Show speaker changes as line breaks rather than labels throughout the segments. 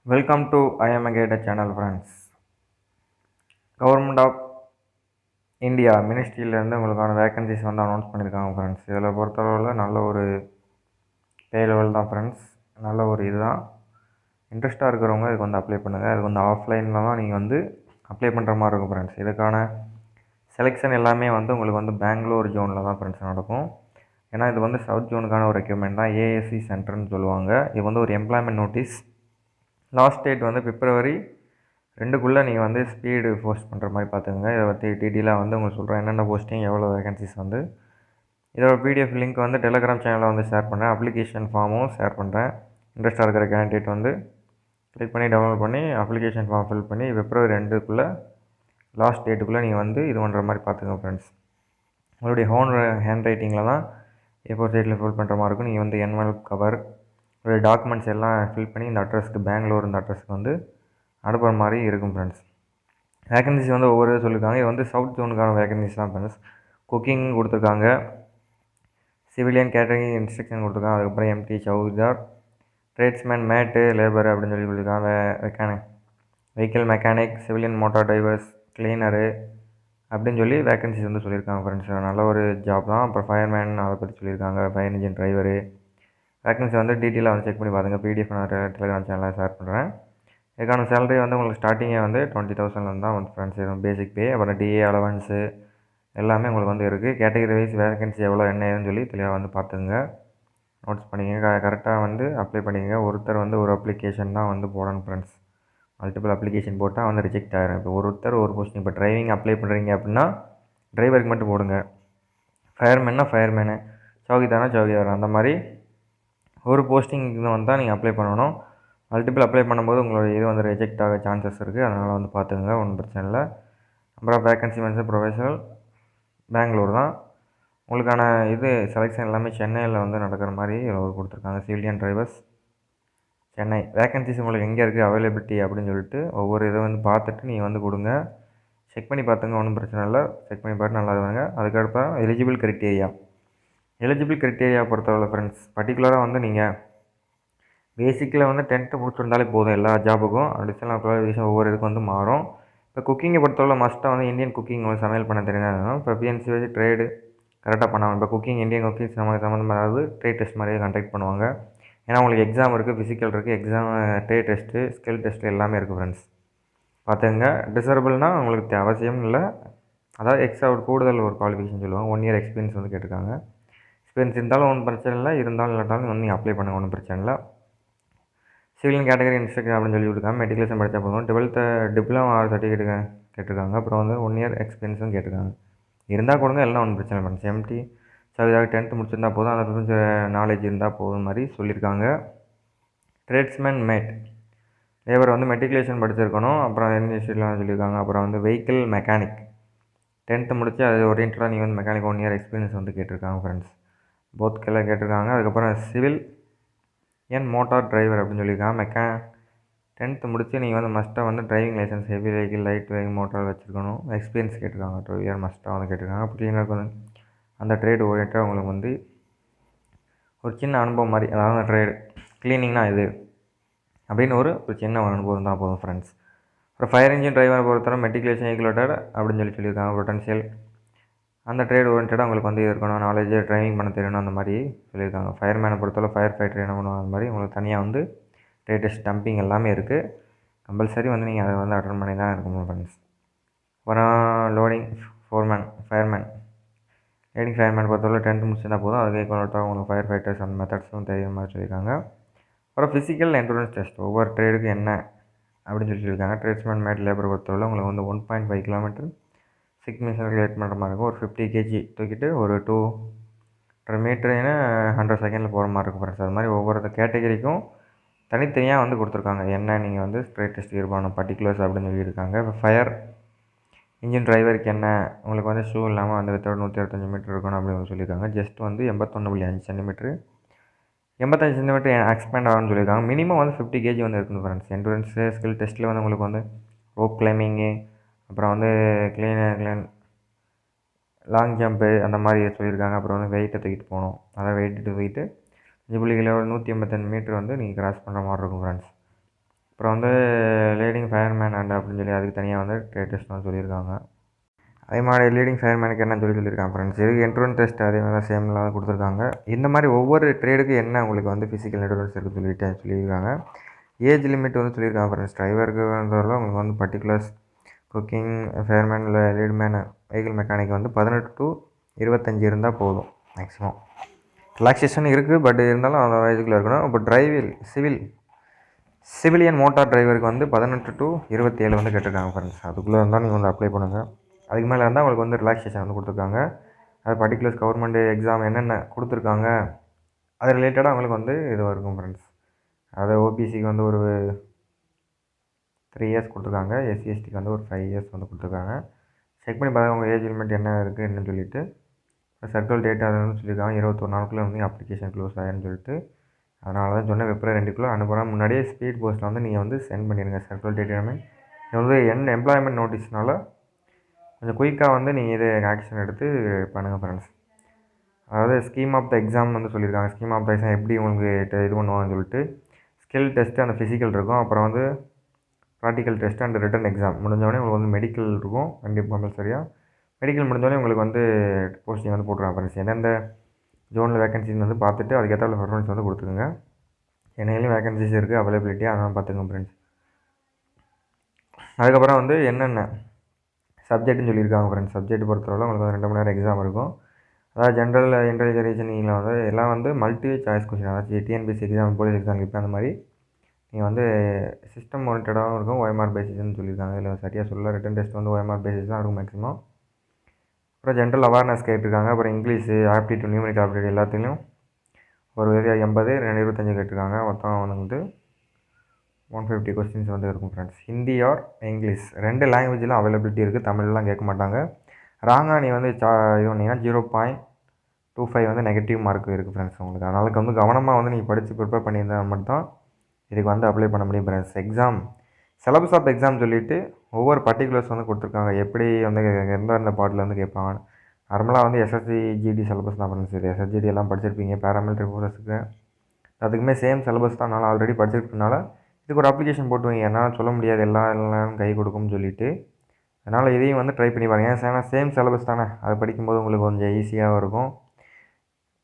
Welcome to I am a Guide channel friends. Government of India மினிஸ்ட்ரியிலேருந்து உங்களுக்கான vacancies வந்து announce பண்ணியிருக்காங்க friends. இதில் பொறுத்தளவில் நல்ல ஒரு பே லெவல் தான் ஃப்ரெண்ட்ஸ். நல்ல ஒரு இதுதான். இன்ட்ரெஸ்ட்டாக இருக்கிறவங்க இதுக்கு வந்து அப்ளை பண்ணுங்கள். இதுக்கு வந்து ஆஃப்லைனில் தான் நீங்கள் வந்து அப்ளை பண்ணுற மாதிரி இருக்கும் ஃப்ரெண்ட்ஸ். இதுக்கான செலெக்ஷன் எல்லாமே வந்து உங்களுக்கு வந்து பெங்களூர் ஜோனில் தான் ஃப்ரெண்ட்ஸ் நடக்கும். ஏன்னா இது வந்து சவுத் ஜோனுக்கான ஒரு ரெக்யூர்மெண்ட் தான். ஏஎஸ்சி சென்டர்னு சொல்லுவாங்க. இது வந்து ஒரு எம்ப்ளாய்மெண்ட் நோட்டீஸ். லாஸ்ட் டேட் வந்து பிப்ரவரி 2க்குள்ளே நீங்கள் வந்து ஸ்பீடு போஸ்ட் பண்ணுற மாதிரி பார்த்துக்கோங்க. இதை பற்றி டீட்டெயிலாக வந்து உங்களுக்கு சொல்கிறேன். என்னென்ன போஸ்டிங், எவ்வளோ வேகன்சிஸ் வந்து. இதோட பிடிஎஃப் லிங்க் வந்து டெலகிராம் சேனலில் வந்து ஷேர் பண்ணுறேன். அப்ளிகேஷன் ஃபார்மும் ஷேர் பண்ணுறேன். இன்ட்ரெஸ்ட்டாக இருக்கிற கேண்டிடேட் வந்து கிளிக் பண்ணி டவுன்லோட் பண்ணி அப்ளிகேஷன் ஃபார்ம் ஃபில் பண்ணி பிப்ரவரி 2க்குள்ளே லாஸ்ட் டேட்டுக்குள்ளே நீங்கள் வந்து இது பண்ணுற மாதிரி பார்த்துக்கோங்க ஃப்ரெண்ட்ஸ். உங்களுடைய ஹேண்ட் ரைட்டிங்கில் தான் A4 சைட்டில் ஃபில் பண்ணுற மாதிரி இருக்கும். நீங்கள் வந்து என்வெல்ப் கவர் உங்களுடைய டாக்குமெண்ட்ஸ் எல்லாம் ஃபில் பண்ணி இந்த அட்ரஸ்க்கு பெங்களூர் இந்த அட்ரஸ்க்கு வந்து அனுப்புகிற மாதிரி இருக்கும் ஃப்ரெண்ட்ஸ். வேகன்சிஸ் வந்து ஒவ்வொரு சொல்லியிருக்காங்க. இது வந்து சவுத் ஜோனுக்கான வேகன்சிஸ் தான் ஃப்ரெண்ட்ஸ். குக்கிங் கொடுத்துருக்காங்க, சிவிலியன் கேட்டரிங் இன்ஸ்ட்ரக்ஷன் கொடுத்துருக்காங்க, அதுக்கப்புறம் எம்டி சவுதார், ட்ரேட்ஸ்மேன் மேட்டு லேபர் அப்படின்னு சொல்லியிருக்காங்க. Vehicle mechanic, civilian motor drivers, cleaner அப்படின்னு சொல்லி வேகன்சிஸ் வந்து சொல்லியிருக்காங்க ஃப்ரெண்ட்ஸ். நல்ல ஒரு ஜாப் தான். அப்புறம் ஃபயர்மேன் அதை பற்றி சொல்லியிருக்காங்க, ஃபயர் இன்ஜின் டிரைவரு. வேகன்சி வந்து டீட்டெயிலாக வந்து செக் பண்ணி பாருங்க. பிடிஎஃப் நான் டெலிகிராம் சேனலில் ஷேர் பண்ணுறேன். இதுக்கான சேலரி வந்து உங்களுக்கு ஸ்டார்டிங்கே வந்து 20,000 தான் வந்து ஃப்ரெண்ட்ஸ். பேசிக் பே, அப்புறம் டிஏ அலவன்ஸு எல்லாமே உங்களுக்கு வந்து இருக்குது. கேட்டகரி வைஸ் வேகன்சி எவ்வளோ என்ன ஏதுன்னு சொல்லி தெளிவாக வந்து பார்த்துங்க, நோட்ஸ் பண்ணிக்கங்க. கரெக்டாக வந்து அப்ளை பண்ணிக்கங்க. ஒருத்தர் வந்து ஒரு அப்ளிகேஷன் தான் வந்து போடணும் ஃப்ரெண்ட்ஸ். மல்டிபிள் அப்ளிகேஷன் போட்டால் வந்து ரிஜெக்ட் ஆகிரும். இப்போ ஒருத்தர் ஒரு போஸ்டிங், இப்போ டிரைவிங் அப்ளை பண்ணுறீங்க அப்படின்னா டிரைவருக்கு மட்டும் போடுங்க. ஃபயர்மேன்னா ஃபயர்மேனு, சௌகிதானா சௌகிதார், அந்த மாதிரி ஒரு போஸ்டிங்க்கு வந்தால் நீங்கள் அப்ளை பண்ணணும். மல்டிபிள் அப்ளை பண்ணும்போது உங்களுடைய இது வந்து ரிஜெக்ட் ஆக சான்சஸ் இருக்குது. அதனால் வந்து பார்த்துக்கங்க, ஒன்றும் பிரச்சனை இல்லை. அப்புறம் வேகன்சி மென்ஷன் ப்ரொஃபஷனல் பெங்களூர் தான். உங்களுக்கான இது செலெக்ஷன் எல்லாமே சென்னையில் வந்து நடக்கிற மாதிரி கொடுத்துருக்காங்க. Civilian drivers Chennai. வேகன்சிஸ் உங்களுக்கு எங்கே இருக்குது அவைலபிலிட்டி அப்படின்னு சொல்லிட்டு ஒவ்வொரு இதை வந்து பார்த்துட்டு நீங்கள் வந்து கொடுங்க. செக் பண்ணி பார்த்துங்க, ஒன்றும் பிரச்சனை இல்லை. செக் பண்ணி பார்த்து நல்லா இருவாங்க. அதுக்கப்புறம் எலிஜிபிள் க்ரைட்டீரியா பொறுத்தவரை ஃப்ரெண்ட்ஸ், பர்டிகுலராக வந்து நீங்கள் பேசிக்கில் வந்து 10th முடிச்சிருந்தாலே போதும் எல்லா ஜாபுக்கும். அடிஷனல் குவாலிஃபிகேஷன் ஒவ்வொரு இதுக்கு வந்து மாறும். இப்போ குக்கிங்கை பொறுத்தவரை மஸ்ட்டாக வந்து இந்தியன் குக்கிங் வந்து சமையல் பண்ண தெரியாதுன்னா இப்போ பிஎன்சி வச்சு ட்ரேடு கரெக்டாக பண்ணாமல், இப்போ இந்தியன் குக்கிங் சம்மந்தமாக அதாவது ட்ரேட் டெஸ்ட் மாதிரியே கண்டக்ட் பண்ணுவாங்க. ஏன்னா உங்களுக்கு எக்ஸாம் இருக்குது, ஃபிசிக்கல் இருக்குது, exam trade test, skill test எல்லாமே இருக்குது ஃப்ரெண்ட்ஸ். பார்த்துங்க. டிசரபிள்னால் உங்களுக்கு அவசியம் இல்லை. அதாவது எக்ஸ்ட்ரா ஒரு கூடுதல் ஒரு குவாலிஃபிகேஷன் சொல்லுவாங்க. 1 இயர் எக்ஸ்பீரியன்ஸ் வந்து கேட்டிருக்காங்க. எக்ஸ்பீரியன்ஸ் இருந்தாலும் ஒன்றும் பிரச்சனை இல்லை, இருந்தாலும் இல்லாட்டாலும் வந்து நீங்கள் அப்ளை பண்ணுங்கள், ஒன்றும் பிரச்சனை இல்லை. சிவிலியன் கேட்டகரி இன்ஸ்ட்ரக்டர் அப்படின்னு சொல்லி கொடுக்காம மெட்ரிகுலேஷன் படித்தா போதும். 12th டிப்ளமா சர்டிஃபிகேட் கேட்டிருக்காங்க. அப்புறம் வந்து 1 இயர் எக்ஸ்பீரியன்ஸும் கேட்டிருக்காங்க. இருந்தால் கொடுங்க, எல்லாம் ஒன்றும் பிரச்சனை இல்லை. எம்டி சவிதாக 10th முடிச்சிருந்தா போதும், அதை கொஞ்சம் நாலேஜ் இருந்தால் போதும் மாதிரி சொல்லியிருக்காங்க. ட்ரேட்ஸ்மேன் மேட் லேபர் வந்து மெட்ரிகுலேஷன் படிச்சிருக்கணும். அப்புறம் இன்ஸ்டியூட்லாம் சொல்லியிருக்காங்க. அப்புறம் வந்து வெஹிக்கிள் மெக்கானிக் 10th முடிச்சு அது ஓரியன்டாக நீங்கள் வந்து மெக்கானிக் 1 இயர் எக்ஸ்பீரியன்ஸ் வந்து கேட்டிருக்காங்க ஃப்ரெண்ட்ஸ். போத்கெல்லாம் கேட்டிருக்காங்க. அதுக்கப்புறம் சிவில் மோட்டார் டிரைவர் அப்படின்னு சொல்லியிருக்காங்க. 10th முடிச்சு நீங்கள் வந்து மஸ்ட்டாக வந்து driving license, heavy vehicle, light vehicle, motor வச்சுருக்கணும். எக்ஸ்பீரியன்ஸ் கேட்டிருக்காங்க. 2 இயர் மஸ்ட்டாக வந்து கேட்டிருக்காங்க. அப்போ கிளீனருக்கு வந்து அந்த ட்ரேடு ஓரியன்டாக உங்களுக்கு வந்து ஒரு சின்ன அனுபவம் மாதிரி, அதாவது அந்த ட்ரேடு க்ளீனிங்னா இது அப்படின்னு ஒரு சின்ன அனுபவம் இருந்தால் போதும் ஃப்ரெண்ட்ஸ். அப்புறம் ஃபயர் இன்ஜின் டிரைவரை பொறுத்தவரை மெட்ரிகுலேஷன் ஈக்குவலேட்டட் அப்படின்னு சொல்லியிருக்காங்க. பொட்டன்ஷியல் அந்த ட்ரேட் ஓரியன்டாக உங்களுக்கு வந்து இருக்கணும், நாலேஜ், டிரைவிங் பண்ண தெரியணும், அந்த மாதிரி சொல்லியிருக்காங்க. ஃபயர்மேனை பொறுத்தவரை ஃபயர் ஃபைட்டர் என்ன பண்ணுவோம், அந்த மாதிரி உங்களுக்கு தனியாக வந்து ட்ரேட் டெஸ்ட் டம்பிங் எல்லாமே இருக்குது. கம்பல்சரி வந்து நீங்கள் அதை வந்து அட்டன் பண்ணி தான் இருக்கணும் ஃப்ரெண்ட்ஸ். அப்புறம் லோடிங் ஃபயர்மேன் பொறுத்தவரை 10th முடிச்சிருந்தா போதும். அதுக்கு ஈக்குவலாக உங்களுக்கு ஃபயர் ஃபைட்டர்ஸ் அந்த மெத்தட்ஸும் தெரியுற மாதிரி சொல்லியிருக்காங்க. அப்புறம் ஃபிசிக்கல் என்ட்ரன்ஸ் டெஸ்ட் ஒவ்வொரு ட்ரேடுக்கு என்ன அப்படின்னு சொல்லியிருக்காங்க. ட்ரேட்ஸ்மேன் மேட் லேபர் பொறுத்தவரை உங்களுக்கு வந்து 1.5 கிலோமீட்டர் சிக்னேச்சர் ரிலேட் பண்ணுற மாதிரி இருக்கும். ஒரு 50 kg தூக்கிட்டு ஒரு 200 மீட்டருன்னு 100 செகண்டில் போகிற மாதிரி இருக்கும் ஃப்ரெண்ட்ஸ். அது மாதிரி ஒவ்வொரு கேட்டகரிக்கும் தனித்தனியாக வந்து கொடுத்துருக்காங்க. என்ன நீங்கள் வந்து ஸ்ட்ரேட் டெஸ்ட் இருப்பான பர்டிகுலர்ஸ் அப்படின்னு சொல்லியிருக்காங்க. இப்போ ஃபயர் இன்ஜின் டிரைவருக்கு என்ன உங்களுக்கு வந்து ஷூ இல்லாமல் அந்த வித்தோட 125 மீட்டர் இருக்கணும் அப்படின்னு சொல்லியிருக்காங்க. ஜஸ்ட் வந்து 81.5 சென்டிமீட்ரு 85 சென்டிமீட்டர் எக்ஸ்பேண்ட் ஆகும்னு சொல்லியிருக்காங்க. மினிமம் வந்து 50 kg வந்து இருக்குது ஃப்ரெண்ட்ஸ். என்ட்ரன்ஸு ஸ்கில் டெஸ்ட்டில் வந்து உங்களுக்கு வந்து ரோப் கிளைம்பிங்கு, அப்புறம் வந்து கிளீன் லாங் ஜம்ப்பு அந்த மாதிரி சொல்லியிருக்காங்க. அப்புறம் வந்து வெயிட்டை தூக்கிட்டு போகணும். அதாவது வெயிட்டு தூக்கிட்டு 5 புள்ளிகளில் ஒரு 185 மீட்டர் வந்து நீங்கள் கிராஸ் பண்ணுற மாதிரி இருக்கும் ஃப்ரெண்ட்ஸ். அப்புறம் வந்து லீடிங் ஃபயர்மேன் அப்படின்னு சொல்லி அதுக்கு தனியாக வந்து ட்ரேட் டெஸ்ட் வந்து சொல்லியிருக்காங்க. அதே மாதிரி லீடிங் ஃபயர்மேனுக்கு என்னன்னு சொல்லியிருக்காங்க ஃப்ரெண்ட்ஸ். இதுக்கு என்ட்ரன்ஸ் டெஸ்ட் அதே மாதிரி தான் சேம்லாம் தான் கொடுத்துருக்காங்க. இந்த மாதிரி ஒவ்வொரு ட்ரேடுக்கு என்ன உங்களுக்கு வந்து ஃபிசிக்கல் என்ட்ரன்ஸ் இருக்குன்னு சொல்லியிருக்காங்க. ஏஜ் லிமிட் வந்து சொல்லியிருக்காங்க ஃப்ரெண்ட்ஸ். டிரைவருக்கு வந்தவரை உங்களுக்கு வந்து பர்டிகுலர்ஸ் குக்கிங் ஃபயர்மேன் இல்லை லீட்மேன் வெஹிக்கிள் மெக்கானிக் வந்து 18 to 25 இருந்தால் போதும் மேக்ஸிமம். ரிலாக்ஸேஷன் இருக்குது, பட் இருந்தாலும் அந்த வயதுக்குள்ளே இருக்கணும். இப்போ சிவிலியன் மோட்டார் டிரைவருக்கு வந்து 18 to 27 வந்து கேட்டிருக்காங்க ஃப்ரெண்ட்ஸ். அதுக்குள்ளே இருந்தால் நீங்கள் வந்து அப்ளை பண்ணுங்கள். அதுக்கு மேலே இருந்தால் உங்களுக்கு வந்து ரிலாக்ஸேஷன் வந்து கொடுத்துருக்காங்க. அது பர்டிகுலர்ஸ் கவர்மெண்ட் எக்ஸாம் என்னென்ன கொடுத்துருக்காங்க அது ரிலேட்டடாக அவங்களுக்கு வந்து இது இருக்கும் ஃப்ரெண்ட்ஸ். அதை ஓபிசிக்கு வந்து ஒரு 3 இயர்ஸ் கொடுத்துருக்காங்க, எஸ்சி எஸ்டிக்கு வந்து ஒரு 5 இயர்ஸ் வந்து கொடுத்துருக்காங்க. செக் பண்ணி பார்த்தா உங்கள் ஏஜ் லிமிட் என்ன இருக்குது என்னன்னு சொல்லிவிட்டு சர்க்கிள் டேட் அதுன்னு சொல்லியிருக்காங்க. 21 நாளுக்குள்ளே வந்து அப்ளிகேஷன் க்ளோஸ் ஆகிடுன்னு சொல்லிட்டு. அதனால தான் சொன்னேன், February 2க்குள்ளே அனுப்புகிறேன். முன்னாடியே ஸ்பீட் போஸ்ட்டில் வந்து நீங்கள் வந்து சென்ட் பண்ணிடுங்க சர்க்கிள் டேட் எல்லாமே. இது வந்து எம்ப்ளாய்மெண்ட் நோட்டீஸ்னால கொஞ்சம் குயிக்காக வந்து நீங்கள் இது ஆக்ஷன் எடுத்து பண்ணுங்கள் ஃப்ரெண்ட்ஸ். அதாவது ஸ்கீம் ஆஃப் த எக்ஸாம் வந்து சொல்லியிருக்காங்க. ஸ்கீம் ஆஃப் த எக்ஸாம் எப்படி உங்களுக்கு இது பண்ணுவாங்கன்னு சொல்லிட்டு ஸ்கில் டெஸ்ட்டு அந்த ஃபிசிக்கல் இருக்கும். அப்புறம் வந்து practical test and written exam முடிஞ்சவொடனே உங்களுக்கு வந்து மெடிக்கல் இருக்கும் கண்டிப்பாக கம்பல்சரியாக. மெடிக்கல் முடிஞ்சவொடனே உங்களுக்கு வந்து போஸ்டிங் வந்து போட்டுருவாங்க ஃப்ரெண்ட்ஸ். எந்தெந்த ஜோனில் வேகன்சின்னு வந்து பார்த்துட்டு அதுக்கேற்ற பர்ஃபார்மன்ஸ் வந்து கொடுத்துருங்க. சென்னையிலையும் வேகன்சிஸ் இருக்குது அவைலபிலிட்டி, அதனால் பார்த்துக்கோங்க ஃப்ரெண்ட்ஸ். அதுக்கப்புறம் வந்து என்னென்ன சப்ஜெக்ட்னு சொல்லியிருக்காங்க ஃப்ரெண்ட்ஸ். சப்ஜெக்ட் பொறுத்தவரை உங்களுக்கு வந்து 2 மணி நேரம் எக்ஸாம் இருக்கும். அதாவது ஜென்ரல் இன்டெலிஜென்ஸ் ரீசனிங்கில் வந்து எல்லாம் வந்து மல்டி சாய்ஸ் கொஸ்டின். அதாவது டிஎன்பிஎஸ்சி எக்ஸாம், போலீஸ் எக்ஸாம் இப்போ அந்த மாதிரி நீங்கள் வந்து சிஸ்டம் ஓரியன்டாகவும் இருக்கும், OMR பேசிஸ்ன்னு சொல்லியிருக்காங்க. இதில் சரியாக சொல்ல ரிட்டன் டெஸ்ட் வந்து OMR பேசிஸ் தான் இருக்கும் மேக்ஸிமம். அப்புறம் ஜென்ரல் அவேர்னஸ் கேட்டிருக்காங்க. அப்புறம் இங்கிலீஷு, ஆப்டிடியூட், நியூமரிக்கல் ஆப்டிடியூட் எல்லாத்துலேயும் ஒரு 80, 25 கேட்டிருக்காங்க. மொத்தம் வந்து 150 கொஸ்டின்ஸ் வந்து இருக்கும் ஃப்ரெண்ட்ஸ். ஹிந்தி ஆர் இங்கிலீஷ் 2 லாங்குவேஜிலும் அவைலபிலிட்டி இருக்குது. தமிழ்லாம் கேட்க மாட்டாங்க. ராங்கா நீ வந்து இது பண்ணிங்கன்னா 0.25 வந்து நெகட்டிவ் மார்க் இருக்குது ஃப்ரெண்ட்ஸ் உங்களுக்கு. அதனால வந்து கவனமாக வந்து நீங்கள் படித்து ப்ரிப்பேர் பண்ணியிருந்தால் மட்டும் இதுக்கு வந்து அப்ளை பண்ண முடியும் friends. Exam syllabus of exam சொல்லிவிட்டு ஒவ்வொரு பர்டிகுலர்ஸ் வந்து கொடுத்துருக்காங்க. எப்படி வந்து எந்தெந்த பாட்டில் வந்து கேட்பாங்க. நார்மலாக வந்து எஸ்எஸ்சி ஜிடி சிலபஸ் தான் ஃப்ரெண்ட்ஸ். இது எஸ்எஸ்ஜிடி எல்லாம் படிச்சிருப்பீங்க. பேராமிலிட்டரி ஃபோர்ஸுக்கு அதுக்குமே சேம் சிலபஸ் தான். நான் ஆல்ரெடி படிச்சிருக்கனால இதுக்கு ஒரு அப்ளிகேஷன் போட்டு வைங்க. என்னால் சொல்ல முடியாது எல்லாம் கை கொடுக்கும்னு சொல்லிவிட்டு. அதனால் இதையும் வந்து ட்ரை பண்ணி பாருங்கள். ஏன்னா சேம் சிலபஸ் தானே, அது படிக்கும்போது உங்களுக்கு கொஞ்சம் ஈஸியாகவும் இருக்கும்.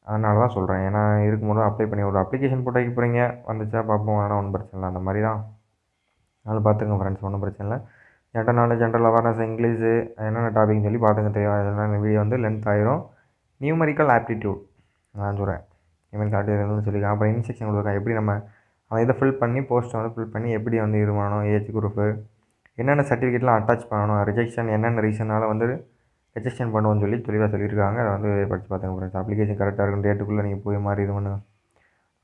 அதனால தான் சொல்கிறேன். ஏன்னா இருக்கும்போது அப்ளை பண்ணி ஒரு அப்ளிகேஷன் போட்டு வைக்க போகிறீங்க, வந்துச்சா பார்ப்போம், வேணால் ஒன்றும் பிரச்சனை இல்லை. அந்த மாதிரி தான். அதனால் பார்த்துங்க ஃப்ரெண்ட்ஸ், ஒன்றும் பிரச்சனை இல்லை. General knowledge, general awareness, English என்னென்ன டாபிக்னு சொல்லி பார்த்துங்க. தேவையான வீடியோ வந்து லென்த் ஆயிரும். நியூமரிக்கல் ஆப்டிடியூட் நான் சொல்கிறேன். நியூமரிக்கல் ஆப்டிடியூட்னு சொல்லியிருக்காங்க. அப்புறம் இன்ஸ்ட்ரக்ஷன் கொடுத்துருக்காங்க. எப்படி நம்ம அதை இதை ஃபில் பண்ணி போஸ்ட்டை வந்து ஃபில் பண்ணி எப்படி வந்து இது பண்ணணும், ஏஜ் குரூப்பு என்னென்ன சர்டிஃபிகேட்லாம் அட்டாச் பண்ணணும், ரிஜெக்ஷன் என்னென்ன ரீசனால் வந்து ரிஜெக்ஷன் பண்ணுவோன்னு சொல்லி தெளிவாக சொல்லியிருக்காங்க. அதை வந்து படித்து பார்த்துங்க ஃப்ரெண்ட்ஸ். அப்ளிகேஷன் கரெக்டாக இருக்கும் டேட்டுக்குள்ளே நீங்கள் போய் மாதிரி இது பண்ணுங்கள்.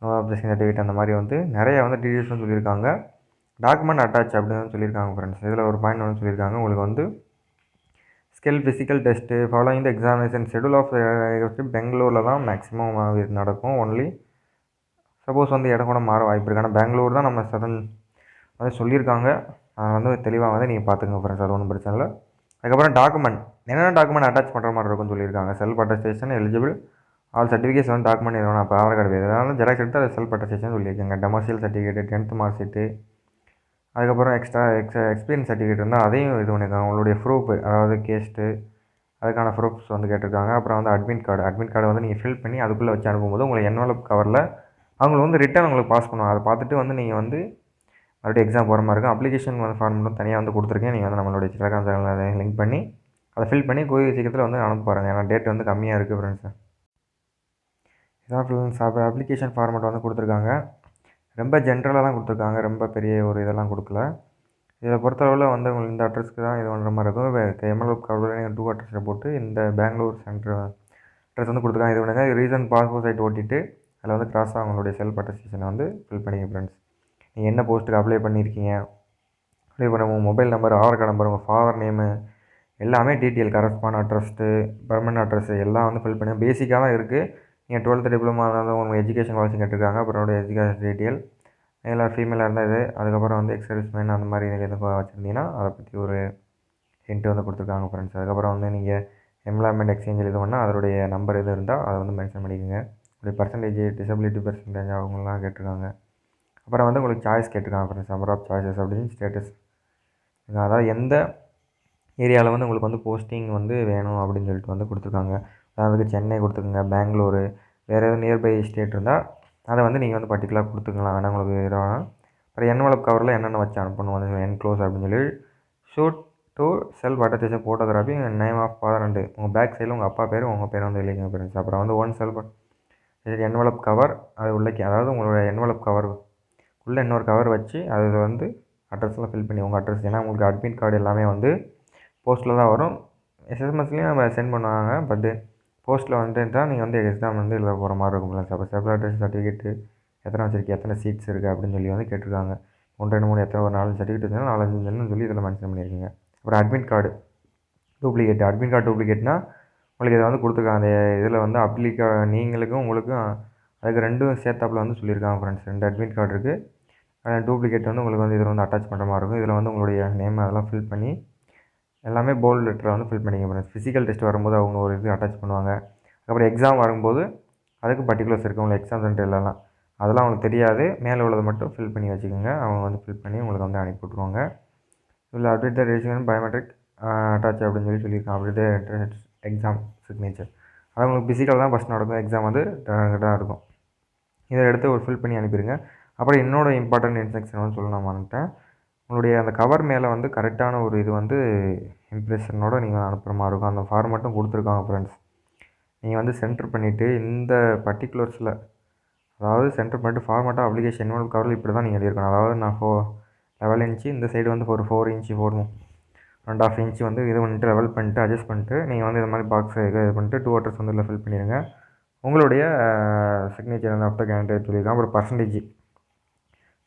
நோ அப்ளிகேஷன் சர்டிஃபிகேட் அந்த மாதிரி வந்து நிறைய வந்து டீட்டெயில்ஸும் சொல்லியிருக்காங்க. டாக்குமெண்ட் அட்டாச் அப்படின்னு சொல்லியிருக்காங்க ஃப்ரெண்ட்ஸ். இதில் ஒரு பாயிண்ட் ஒன்று சொல்லியிருக்காங்க. உங்களுக்கு வந்து skill physical test following the examination schedule of பெங்களூரில் தான் மேக்ஸிமம் நடக்கும். ஒன்லி சப்போஸ் வந்து இடம் கூட மாற வாய்ப்பு இருக்குது. ஆனால் பெங்களூர் தான் நம்ம சதன் வந்து சொல்லியிருக்காங்க. அதை வந்து தெளிவாக வந்து நீங்கள் பார்த்துக்கங்க ஃப்ரெண்ட்ஸ். அது ஒன்றும் பிரச்சனை இல்லை. அதுக்கப்புறம் டாக்குமெண்ட் என்னென்ன டாக்குமெண்ட் அட்டாச் பண்ணுற மாதிரி இருக்கும்னு சொல்லியிருக்காங்க. Self attestation eligible all certificates வந்து டாக்குமெண்ட் எதுவும் அப்போ ஆதார் கார்டு வேறு எதாவது ஜெராக்ஸ் எடுத்து அதை செல்ஃப் அட்டஸ்டேஷன் சொல்லியிருக்காங்க. டெமோசியல் சர்டிஃபிகேட், 10th மார்க் ஷீட்டு, அதுக்கப்புறம் எக்ஸ்பீரியன்ஸ் சர்டிஃபிகேட் இருந்தால் அதையும் இது பண்ணியிருக்காங்க. உங்களுடைய ப்ரூஃப் அதாவது கேஸ்ட்டு அதுக்கான ப்ரூஃப்ஸ் வந்து கேட்டிருக்காங்க. அப்புறம் வந்து அட்மிட் கார்டு வந்து நீங்கள் ஃபில் பண்ணி அதுக்குள்ளே வச்சு அனுப்பும்போது உங்களுக்கு என்வலப் கவரில் அவங்களை வந்து ரிட்டன் உங்களுக்கு பாஸ் பண்ணுவாங்க. அதை பார்த்துட்டு வந்து நீங்கள் வந்து மறுபடியும் எக்ஸாம் போகிற மாதிரி இருக்கும். அப்ளிகேஷன் வந்து ஃபார்ம் மட்டும் தனியாக வந்து கொடுத்துருக்கேன். நீங்கள் வந்து நம்மளுடைய டெலிகிராம் சேனலில் லிங்க் பண்ணி அதை ஃபில் பண்ணி கூடிய சீக்கிரத்தில் வந்து அனுப்ப பாருங்கள். ஏன்னா டேட் வந்து கம்மியாக இருக்குது ஃப்ரெண்ட்ஸ். இதான் ஃப்ரெண்ட்ஸ். அப்ளிகேஷன் ஃபார்மெட் வந்து கொடுத்துருக்காங்க. ரொம்ப ஜென்ரலாக தான் கொடுத்துருக்காங்க. ரொம்ப பெரிய ஒரு இதெல்லாம் கொடுக்கல. இதை பொறுத்தளவில் வந்து உங்களுக்கு இந்த அட்ரஸ்க்கு தான் இது பண்ணுற மாதிரி இருக்கும். எம்எல்எப் கார்டில் நீங்கள் 2 அட்ரஸில் போட்டு இந்த பெங்களூர் சென்டர் அட்ரஸ் வந்து கொடுத்துருக்காங்க. இது பண்ணுங்க. ரீசன்ட் பாஸ்போர்ட் சைட் ஓட்டிட்டு அதில் வந்து கிராஸாக அவங்களுடைய செல்ஃப் அட்டஸ்டேஷனை வந்து ஃபில் பண்ணிங்க ஃப்ரெண்ட்ஸ். நீங்கள் என்ன போஸ்ட்டுக்கு அப்ளை பண்ணியிருக்கீங்க, அப்ளை பண்ண உங்கள் mobile number, Aadhaar card number, உங்கள் ஃபாதர் நேமு எல்லாமே டீட்டெயில், கரஸ்பாண்ட் அட்ரஸ்ட்டு, பர்மனன்ட் அட்ரஸ்ஸு எல்லாம் வந்து ஃபில் பண்ணி பேசிக்காக தான் இருக்குது. நீங்கள் 12th டிப்ளமா இருந்தால் உங்கள் எஜுகேஷன் குவாலிஃபிகேஷன் கேட்டிருக்காங்க. அப்புறம் எஜுகேஷன் டீட்டெயில் மேலாக ஃபீமேலாக இருந்தால் இது. அதுக்கப்புறம் வந்து எக்ஸர்விஸ்மேன் அந்த மாதிரி எதுவும் வச்சுருந்தீங்கன்னா அதை பற்றி ஒரு ஹிண்ட் வந்து கொடுத்துருக்காங்க ஃப்ரெண்ட்ஸ். அதுக்கப்புறம் வந்து நீங்கள் எம்ப்ளாய்மெண்ட் எக்ஸ்சேஞ்சில் இது பண்ணால் அதனுடைய நம்பர் எது இருந்தால் அதை வந்து மென்ஷன் பண்ணிக்கோங்க. ஒரு பர்சன்டேஜ் டிசபிலிட்டி பர்சன்டேஜ் அவங்களாம் கேட்டிருக்காங்க. அப்புறம் வந்து உங்களுக்கு சாய்ஸ் கேட்டிருக்காங்க ஃப்ரெண்ட்ஸ், நம்பர் ஆஃப் சாய்ஸஸ் அப்படின்னு ஸ்டேட்டஸ். அதாவது எந்த ஏரியாவில் வந்து உங்களுக்கு வந்து போஸ்டிங் வந்து வேணும் அப்படின்னு சொல்லிட்டு வந்து கொடுத்துருக்காங்க. அதாவது சென்னை கொடுத்துருங்க, பெங்களூரு, வேறு எதுவும் நியர்பை ஸ்டேட் இருந்தால் அதை வந்து நீங்கள் வந்து பர்டிகுலராக கொடுத்துக்கலாம். வேணால் உங்களுக்கு இதாக அப்புறம் என்வலப் கவரில் என்னென்ன வச்சு அனுப்பணும் வந்து என்க்ளோஸ் அப்படின்னு சொல்லி shoot to self attestation photography name of father and உங்கள் பேக் சைடில் உங்கள் அப்பா பேர் உங்கள் பேர் வந்து எழுதிங்க ஃப்ரெண்ட்ஸ். அப்புறம் வந்து ஒன் செல்ஃப் என்வலப் கவர் அது உள்ளே அதாவது உங்களோட என்வலப் கவர் உள்ளே இன்னொரு கவர் வச்சு அதில் வந்து அட்ரஸ்லாம் ஃபில் பண்ணி உங்கள் அட்ரஸ், ஏன்னா உங்களுக்கு அட்மிட் கார்டு எல்லாமே வந்து போஸ்ட்டில் தான் வரும். எஸ்எம்எஸ்லேயும் நம்ம சென்ட் பண்ணுவாங்க. பட்டு போஸ்ட்டில் வந்துட்டு தான் நீங்கள் வந்து எக்ஸாம் வந்து எழுத போகிற மாதிரி இருக்கும் ஃப்ரெண்ட்ஸ். அப்போ செல்ஃப் அட்டஸ்டேஷன் சர்டிஃபிகேட்டு எத்தனை வச்சிருக்கு, எத்தனை சீட்ஸ் இருக்குது அப்படின்னு சொல்லி வந்து கேட்டிருக்காங்க. 1 2 3 எத்தனை ஒரு 4 சர்டிஃபிகேட் இருந்தாலும் 4 5 சொல்லணும்னு சொல்லி இதில் மென்ஷன் பண்ணியிருக்கீங்க. அப்புறம் அட்மிட் கார்டு அட்மிட் கார்டு டூப்ளிகேட்னா உங்களுக்கு இதை வந்து கொடுத்துருக்காங்க. அந்த இதில் வந்து நீங்களுக்கும் உங்களுக்கும் அதுக்கு ரெண்டும் சேர்த்தாப்பில் வந்து சொல்லியிருக்காங்க ஃப்ரெண்ட்ஸ். 2 அட்மிட் கார்டு இருக்குது. டூப்ளிகேட் வந்து உங்களுக்கு வந்து இதில் வந்து அட்டாச் பண்ணுற மாதிரி இருக்கும். இதில் வந்து உங்களுடைய நேம் அதெல்லாம் ஃபில் பண்ணி எல்லாமே போல்டு லெட்டரை வந்து ஃபில் பண்ணிக்க ஃப்ரெண்ட்ஸ். ஃபிசிக்கல் டெஸ்ட் வரும்போது அவங்க ஒரு இது அட்டாச் பண்ணுவாங்க. அதுக்கப்புறம் எக்ஸாம் வரும்போது அதுக்கு பர்டிகுலர்ஸ் இருக்குது. உங்களுக்கு எக்ஸாம் சென்டர்லாம் அதெல்லாம் அவங்களுக்கு தெரியாது. மேலே உள்ளதை மட்டும் ஃபில் பண்ணி வச்சுக்கோங்க. அவங்க வந்து ஃபில் பண்ணி உங்களுக்கு வந்து அனுப்பி விட்ருவாங்க. இதில் அப்டேட் த ரெஜிஸ்ட்ரேஷன் பயோமெட்ரிக் அட்டாச் அப்படின்னு சொல்லியிருக்காங்க. Update exam signature. அது உங்களுக்கு ஃபிசிக்கல் தான் ஃபஸ்ட் நடக்கும். எக்ஸாம் வந்து தான் இருக்கும். இதை எடுத்து ஒரு ஃபில் பண்ணி அனுப்பிடுங்க. அப்புறம் என்னோட இம்பார்ட்டன்ட் இன்ஸ்ட்ரக்ஷன் வந்து சொல்ல நான் மறந்துட்டேன். உங்களுடைய அந்த கவர் மேலே வந்து கரெக்டான ஒரு இது வந்து இம்ப்ரெஷனோட நீங்கள் அனுப்புகிற மாதிரி இருக்கும். அந்த ஃபார்மேட்டும் கொடுத்துருக்காங்க ஃப்ரெண்ட்ஸ். நீங்கள் வந்து சென்டர் பண்ணிவிட்டு இந்த பர்டிகுலர்ஸில் அதாவது சென்டர் பண்ணிட்டு ஃபார்மேட்டாக அப்ளிகேஷன் என்னோட கவரில் இப்படி தான் நீங்கள் எழுதியிருக்கணும். அதாவது நான் 11 இன்ச்சு இந்த சைடு வந்து ஒரு 4 இன்ச்சு 2.5 இன்ச்சு வந்து இது பண்ணிட்டு லெவல் பண்ணிட்டு அட்ஜஸ்ட் பண்ணிட்டு நீங்கள் வந்து இது மாதிரி பாக்ஸ் இது பண்ணிட்டு 2 அட்ரஸ் வந்து இதில் ஃபில் பண்ணிடுங்க. உங்களுடைய சிக்னேச்சர் வந்து ஆஃப்டர் கேண்டிடேட் சொல்லியிருக்காங்க. அப்புறம் பர்சன்டேஜ்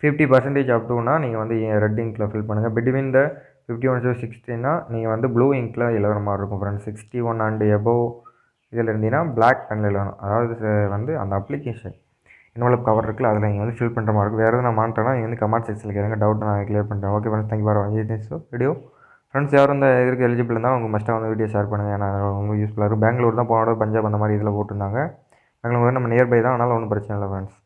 50% அப் டூனா நீங்கள் வந்து ரெட் இங்கில் ஃபில் பண்ணுங்கள். பிட்வீன் த 51 to 60னா நீங்கள் வந்து ப்ளூ இங்கில் எழுதுகிற மாதிரி இருக்கும் ஃப்ரெண்ட்ஸ். 61 அண்ட் எபோவ் இதில் இருந்தீங்கன்னா பிளாக் பெனில் எழுதணும். அதாவது வந்து அந்த அப்ளிகேஷன் என்வலப் கவர் இருக்குல்ல அதில் நீங்கள் வந்து ஃபில் பண்ணுற மாதிரி இருக்கும். வேறு எதுவும் நான் மாட்டேன்னா நீங்கள் வந்து கமெண்ட் செக்ஷனில் கேளுங்க, டவுட் நான் கிளியர் பண்ணுறேன். ஓகே ஃப்ரெண்ட்ஸ், தேங்க்யூ ஃபார் வாட்சிங் வீடியோ. ஃப்ரெண்ட்ஸ் யாரும் இந்த இதுக்கு எலிஜிபிள் இருந்தால் உங்கள் மஸ்ட்டாக வந்து வீடியோ ஷேர் பண்ணுங்கள். ஏன்னா ரொம்ப யூஸ்ஃபுல்லாக இருக்கும். பெங்களூர் தான் போனோட பஞ்சாப் அந்த மாதிரி இதில் போட்டிருந்தாங்க. பெங்களூர் நம்ம நியர்பை தான், அதனால் ஒன்றும் பிரச்சனை இல்லை ஃப்ரெண்ட்ஸ்.